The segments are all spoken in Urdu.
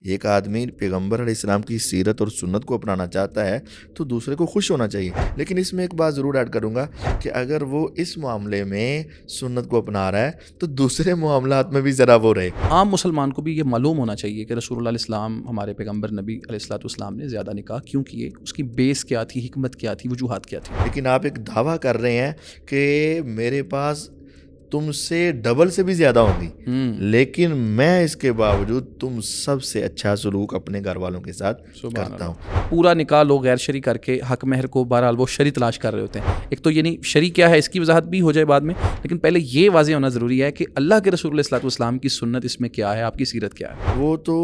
ایک آدمی پیغمبر علیہ السلام کی سیرت اور سنت کو اپنانا چاہتا ہے تو دوسرے کو خوش ہونا چاہیے، لیکن اس میں ایک بات ضرور ایڈ کروں گا کہ اگر وہ اس معاملے میں سنت کو اپنا رہا ہے تو دوسرے معاملات میں بھی ذرا وہ رہے۔ عام مسلمان کو بھی یہ معلوم ہونا چاہیے کہ رسول اللہ علیہ السلام، ہمارے پیغمبر نبی علیہ الصلوۃ والسلام نے زیادہ نکاح کیوں کیے، اس کی بیس کیا تھی، حکمت کیا تھی، وجوہات کیا تھی۔ لیکن آپ ایک دعویٰ کر رہے ہیں کہ میرے پاس تم سے ڈبل سے بھی زیادہ ہوں گی، لیکن میں اس کے باوجود تم سب سے اچھا سلوک اپنے گھر والوں کے ساتھ کرتا ہوں۔ پورا نکاح لوگ غیر شرعی کر کے حق مہر کو بہرحال وہ شرعی تلاش کر رہے ہوتے ہیں۔ ایک تو یعنی شرعی کیا ہے اس کی وضاحت بھی ہو جائے بعد میں، لیکن پہلے یہ واضح ہونا ضروری ہے کہ اللہ کے رسول علیہ الصلوۃ والسلام کی سنت اس میں کیا ہے، آپ کی سیرت کیا ہے۔ وہ تو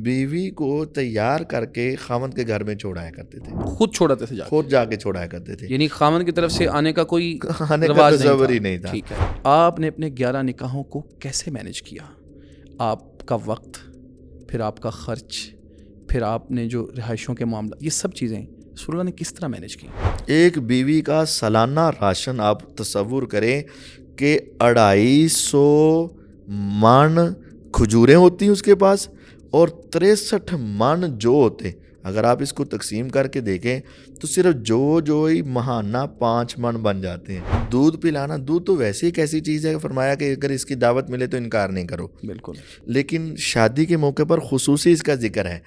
بیوی کو تیار کر کے خاوند کے گھر میں چھوڑایا کرتے تھے، خود چھوڑاتے تھے، خود جا کے چھوڑایا کرتے تھے، یعنی خاوند کی طرف سے آنے کا کوئی آنے کا رواج تصور ہی نہیں تھا۔ ٹھیک ہے، آپ نے اپنے 11 نکاحوں کو کیسے مینیج کیا؟ آپ کا وقت، پھر آپ کا خرچ، پھر آپ نے جو رہائشوں کے معاملات، یہ سب چیزیں رسول اللہ نے کس طرح مینیج کی؟ ایک بیوی کا سالانہ راشن آپ تصور کریں کہ 250 من کھجوریں ہوتی ہیں اس کے پاس، اور 63 من جو ہوتے، اگر آپ اس کو تقسیم کر کے دیکھیں تو صرف جو ہی ماہانہ 5 من بن جاتے ہیں۔ دودھ پلانا، دودھ تو ویسے ایک ایسی چیز ہے، فرمایا کہ اگر اس کی دعوت ملے تو انکار نہیں کرو، بالکل، لیکن شادی کے موقع پر خصوصی اس کا ذکر ہے۔